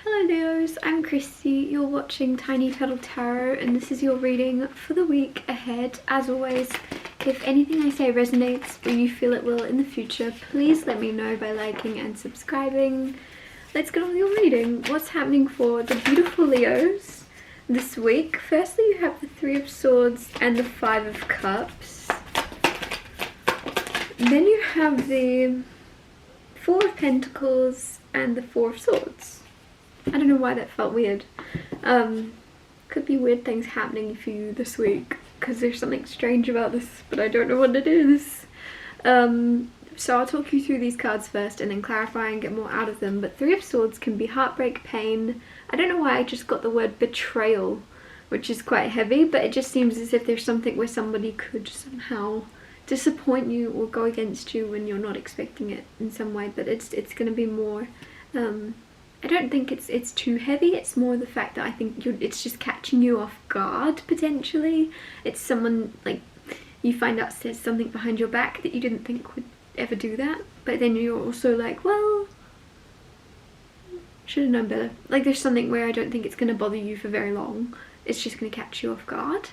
Hello Leos, I'm Christy, you're watching Tiny Turtle Tarot and this is your reading for the week ahead. As always, if anything I say resonates or you feel it will in the future, please let me know by liking and subscribing. Let's get on with your reading. What's happening for the beautiful Leos this week? Firstly, you have the Three of Swords and the Five of Cups. Then you have the Four of Pentacles and the Four of Swords. I don't know why that felt weird. Could be weird things happening for you this week because there's something strange about this, but I don't know what it is. So I'll talk you through these cards first and then clarify and get more out of them. But Three of Swords can be heartbreak, pain. I don't know why I just got the word betrayal, which is quite heavy, but it just seems as if there's something where somebody could somehow disappoint you or go against you when you're not expecting it in some way. But it's going to be more I don't think it's too heavy. It's more the fact that I think it's just catching you off guard, potentially. It's someone, like, you find out there's something behind your back that you didn't think would ever do that, but then you're also like, well, should have known better. Like, there's something where I don't think it's going to bother you for very long. It's just going to catch you off guard.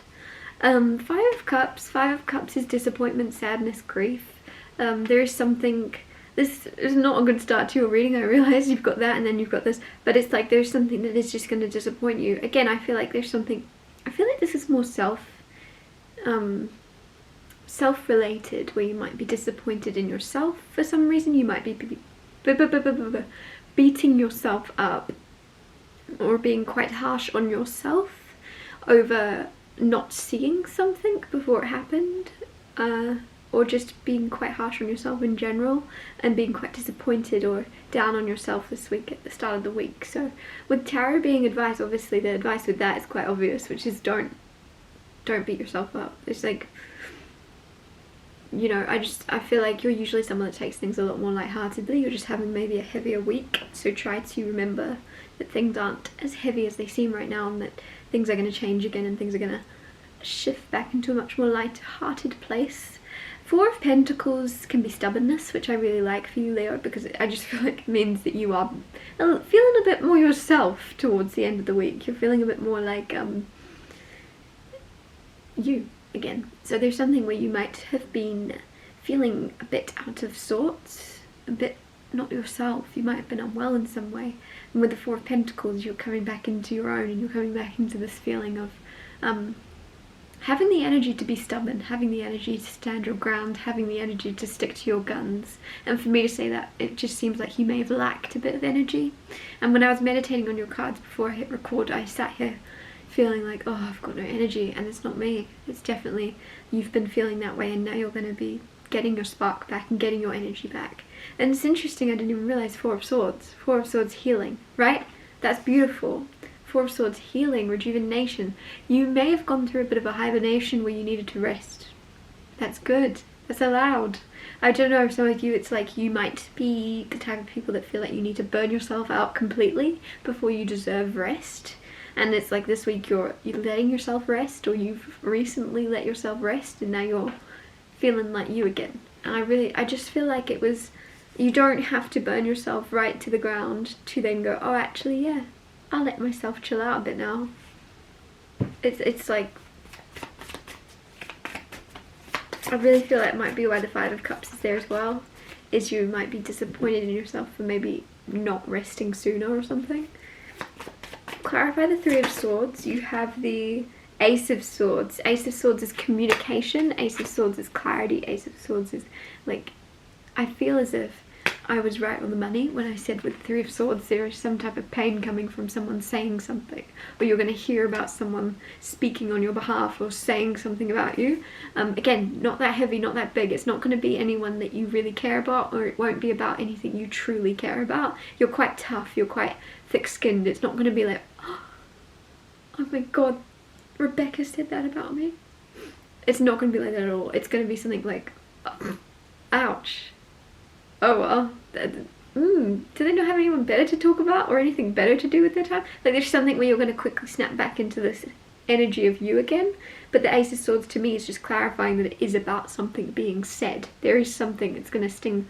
Five of Cups. Five of Cups is disappointment, sadness, grief. There is something... This is not a good start to your reading, I realise. You've got that and then you've got this. But it's like there's something that is just going to disappoint you. Again, I feel like there's something... I feel like this is more self-related, where you might be disappointed in yourself for some reason. You might be beating yourself up or being quite harsh on yourself over not seeing something before it happened. Or just being quite harsh on yourself in general and being quite disappointed or down on yourself this week at the start of the week. So with tarot being advice, obviously the advice with that is quite obvious, which is don't beat yourself up. It's like, you know, I feel like you're usually someone that takes things a lot more lightheartedly. You're just having maybe a heavier week, so try to remember that things aren't as heavy as they seem right now, and that things are going to change again and things are going to shift back into a much more light-hearted place. Four of Pentacles can be stubbornness, which I really like for you, Leo, because I just feel like it means that you are feeling a bit more yourself towards the end of the week. You're feeling a bit more like you again. So there's something where you might have been feeling a bit out of sorts, a bit not yourself. You might have been unwell in some way. And with the Four of Pentacles, you're coming back into your own, and you're coming back into this feeling of having the energy to be stubborn, having the energy to stand your ground, having the energy to stick to your guns. And for me to say that, it just seems like you may have lacked a bit of energy. And when I was meditating on your cards before I hit record, I sat here feeling like, oh, I've got no energy, and it's not me. It's definitely, you've been feeling that way, and now you're going to be getting your spark back and getting your energy back. And it's interesting, I didn't even realise Four of Swords. Four of Swords, healing, right? That's beautiful. Four of Swords, healing, rejuvenation. You may have gone through a bit of a hibernation where you needed to rest. That's good. That's allowed. I don't know if some of you, it's like you might be the type of people that feel like you need to burn yourself out completely before you deserve rest. And it's like this week you're letting yourself rest, or you've recently let yourself rest, and now you're feeling like you again. And I just feel like it was, you don't have to burn yourself right to the ground to then go, oh, actually, yeah, I'll let myself chill out a bit now. It's like, I really feel that might be why the Five of Cups is there as well, is you might be disappointed in yourself for maybe not resting sooner or something. Clarify the Three of Swords. You have the Ace of Swords. Ace of Swords is communication, Ace of Swords is clarity, Ace of Swords is like, I feel as if I was right on the money when I said with the Three of Swords there is some type of pain coming from someone saying something, or you're going to hear about someone speaking on your behalf or saying something about you. Again, not that heavy, not that big. It's not going to be anyone that you really care about, or it won't be about anything you truly care about. You're quite tough, you're quite thick-skinned. It's not going to be like, oh my god, Rebecca said that about me. It's not going to be like that at all. It's going to be something like, ouch. Oh well, do they not have anyone better to talk about or anything better to do with their time? Like, there's something where you're going to quickly snap back into this energy of you again. But the Ace of Swords to me is just clarifying that it is about something being said. There is something that's going to sting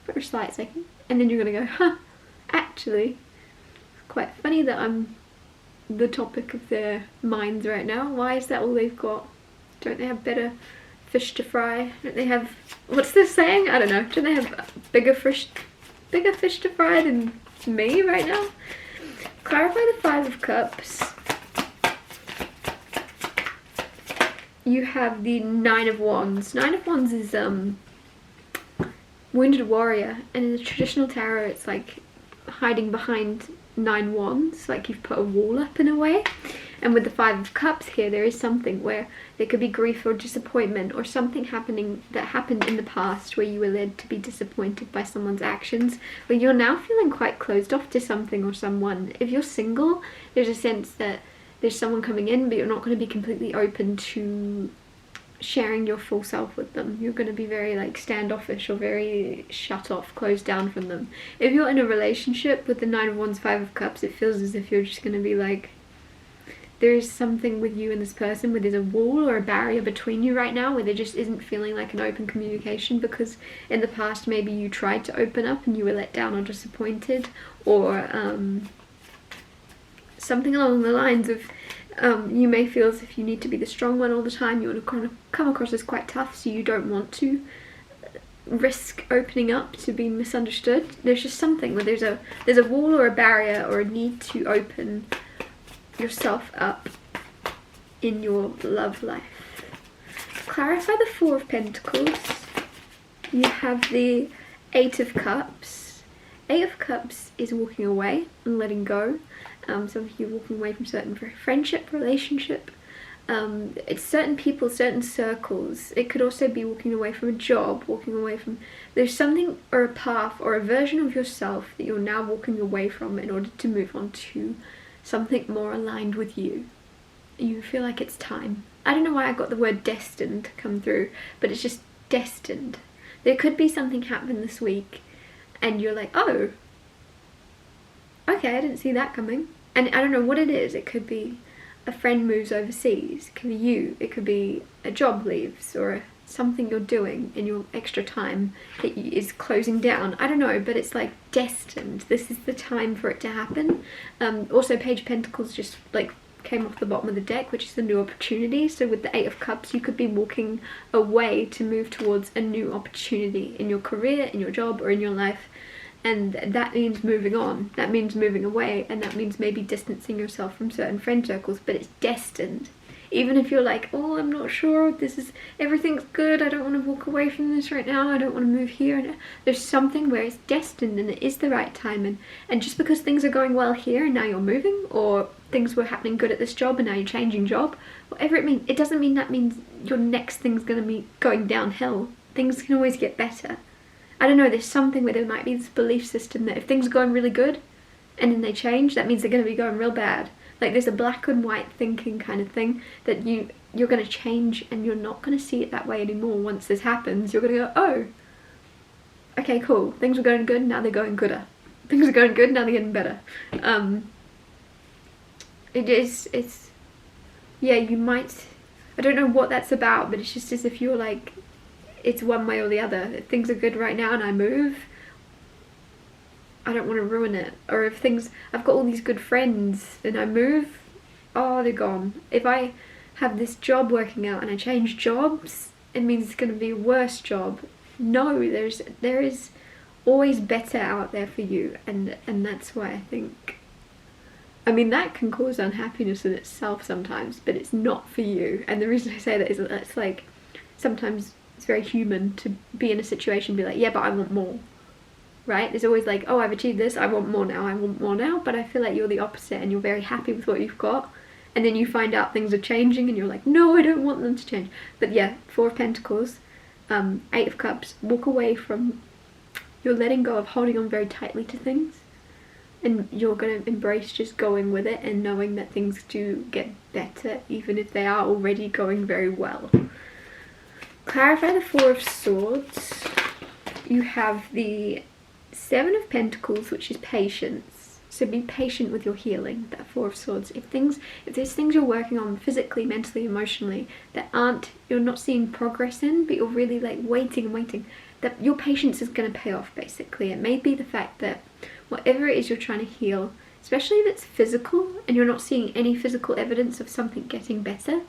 for a slight second, and then you're going to go, huh, actually, quite funny that I'm the topic of their minds right now. Why is that all they've got? Don't they have better fish to fry? Don't they have, what's this saying? I don't know. Don't they have bigger fish to fry than me right now? Clarify the Five of Cups. You have the Nine of Wands. Nine of Wands is Wounded Warrior, and in the traditional tarot it's like hiding behind 9 wands, like you've put a wall up in a way. And with the Five of Cups here, there is something where there could be grief or disappointment, or something happening that happened in the past where you were led to be disappointed by someone's actions, where you're now feeling quite closed off to something or someone. If you're single, there's a sense that there's someone coming in, but you're not going to be completely open to sharing your full self with them. You're going to be very like standoffish or very shut off, closed down from them. If you're in a relationship with the Nine of Wands, Five of Cups, it feels as if you're just going to be like, there is something with you and this person where there's a wall or a barrier between you right now, where there just isn't feeling like an open communication, because in the past maybe you tried to open up and you were let down or disappointed, or something along the lines of you may feel as if you need to be the strong one all the time. You want to kind of come across as quite tough, so you don't want to risk opening up to being misunderstood. There's just something where there's a wall or a barrier or a need to open yourself up in your love life. Clarify the Four of Pentacles. You have the Eight of Cups. Eight of Cups is walking away and letting go. Some of you walking away from certain friendship, relationship. It's certain people, certain circles. It could also be walking away from a job, walking away from... There's something or a path or a version of yourself that you're now walking away from in order to move on to something more aligned with you. You feel like it's time. I don't know why I got the word destined to come through, but it's just destined. There could be something happen this week and you're like, oh, okay, I didn't see that coming. And I don't know what it is. It could be a friend moves overseas. It could be you. It could be a job leaves, or something you're doing in your extra time that is closing down. I don't know, but it's like destined. This is the time for it to happen. Also, Page of Pentacles just like came off the bottom of the deck, which is the new opportunity. So with the Eight of Cups, you could be walking away to move towards a new opportunity in your career, in your job, or in your life. And that means moving on, that means moving away, and that means maybe distancing yourself from certain friend circles, but it's destined. Even if you're like, oh, I'm not sure, everything's good, I don't want to walk away from this right now, I don't want to move here. There's something where it's destined and it is the right time, and just because things are going well here and now you're moving, or things were happening good at this job and now you're changing job, whatever it means, it doesn't mean that means your next thing's going to be going downhill. Things can always get better. I don't know, there's something where there might be this belief system that if things are going really good and then they change, that means they're going to be going real bad. Like there's a black and white thinking kind of thing that you're going to change, and you're not going to see it that way anymore. Once this happens, you're going to go, oh, okay, cool. Things were going good, now they're going gooder. Things are going good, now they're getting better. Yeah, you might, I don't know what that's about, but it's just as if you're like, it's one way or the other. If things are good right now and I move, I don't want to ruin it. Or if things, I've got all these good friends and I move, oh, they're gone. If I have this job working out and I change jobs, it means it's going to be a worse job. No, there is always better out there for you, and that's why I think, I mean, that can cause unhappiness in itself sometimes, but it's not for you. And the reason I say that is that it's like, sometimes it's very human to be in a situation and be like, yeah, but I want more, right? There's always like, oh, I've achieved this, I want more now, I want more now. But I feel like you're the opposite and you're very happy with what you've got, and then you find out things are changing and you're like, no, I don't want them to change. But yeah, Four of Pentacles, Eight of Cups, walk away from, you're letting go of holding on very tightly to things, and you're going to embrace just going with it and knowing that things do get better even if they are already going very well. Clarify the Four of Swords. You have the Seven of Pentacles, which is patience. So be patient with your healing, that Four of Swords. If there's things you're working on physically, mentally, emotionally that you're not seeing progress in, but you're really like waiting and waiting, that your patience is going to pay off basically. It may be the fact that whatever it is you're trying to heal, especially if it's physical and you're not seeing any physical evidence of something getting better,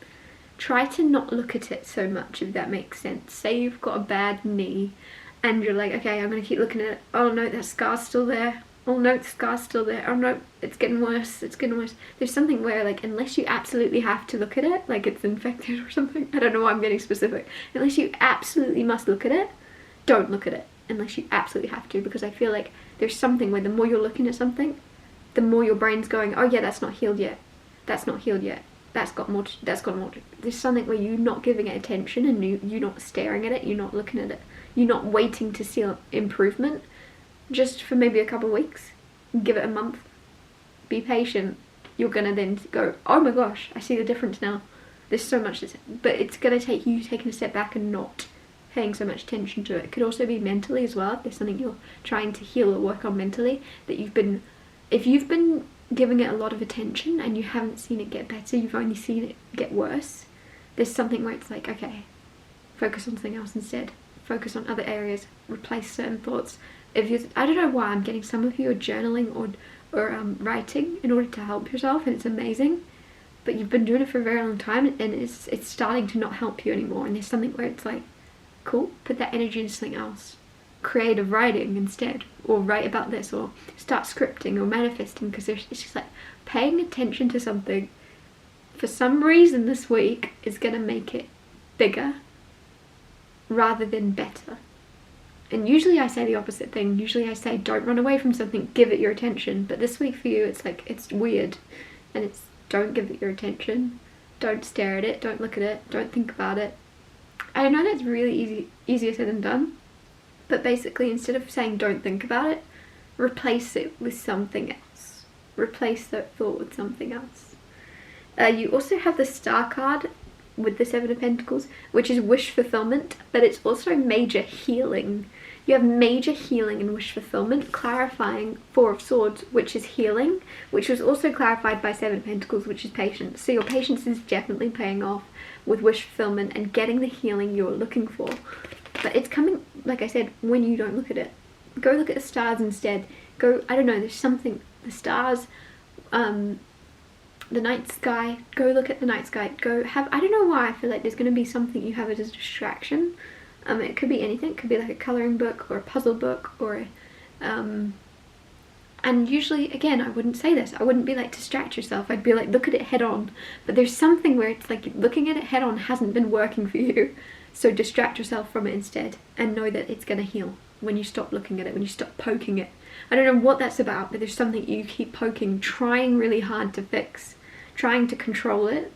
try to not look at it so much, if that makes sense. Say you've got a bad knee and you're like, okay, I'm going to keep looking at it. Oh no, that scar's still there. Oh no, the scar's still there. Oh no, it's getting worse, it's getting worse. There's something where, like, unless you absolutely have to look at it, like it's infected or something, I don't know why I'm getting specific. Unless you absolutely must look at it, don't look at it unless you absolutely have to, because I feel like there's something where the more you're looking at something, the more your brain's going, oh yeah, that's not healed yet. That's not healed yet. That's got more. There's something where you're not giving it attention, and you're not staring at it, you're not looking at it, you're not waiting to see improvement just for maybe a couple of weeks. Give it a month. Be patient. You're gonna then go, oh my gosh, I see the difference now. There's so much, but it's gonna take you taking a step back and not paying so much attention to it. It could also be mentally as well. If there's something you're trying to heal or work on mentally, that if you've been giving it a lot of attention and you haven't seen it get better, you've only seen it get worse, there's something where it's like, okay, focus on something else instead. Focus on other areas. Replace certain thoughts. I don't know why I'm getting some of you are journaling or writing in order to help yourself, and it's amazing, but you've been doing it for a very long time and it's starting to not help you anymore, and there's something where it's like, cool, put that energy into something else. Creative writing instead, or write about this, or start scripting or manifesting, because it's just like paying attention to something for some reason this week is going to make it bigger rather than better. And usually I say the opposite thing. Usually I say don't run away from something, give it your attention. But this week for you it's like, it's weird, and it's don't give it your attention, don't stare at it, don't look at it, don't think about it. I know that's really easier said than done, but basically instead of saying don't think about it, replace it with something else. Replace that thought with something else. You also have the Star card with the Seven of Pentacles, which is wish fulfillment, but it's also major healing. You have major healing and wish fulfillment, clarifying Four of Swords, which is healing, which was also clarified by Seven of Pentacles, which is patience. So your patience is definitely paying off with wish fulfillment and getting the healing you're looking for. But it's coming, like I said, when you don't look at it. Go look at the stars instead. Go, I don't know, there's something, the stars, the night sky, go look at the night sky. Go have, I don't know why I feel like there's going to be something you have as a distraction. It could be anything. It could be like a colouring book or a puzzle book or and usually, again, I wouldn't say this. I wouldn't be like distract yourself. I'd be like look at it head on. But there's something where it's like looking at it head on hasn't been working for you. So distract yourself from it instead and know that it's going to heal when you stop looking at it, when you stop poking it. I don't know what that's about, but there's something you keep poking, trying really hard to fix, trying to control it,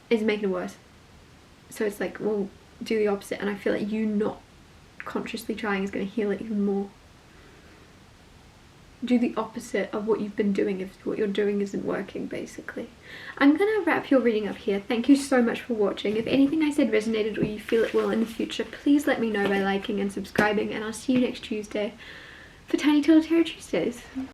is making it worse. So it's like, well, do the opposite, and I feel like you not consciously trying is going to heal it even more. Do the opposite of what you've been doing if what you're doing isn't working, basically. I'm going to wrap your reading up here. Thank you so much for watching. If anything I said resonated or you feel it will in the future, please let me know by liking and subscribing, and I'll see you next Tuesday for Tiny Tale Tarot Tuesdays.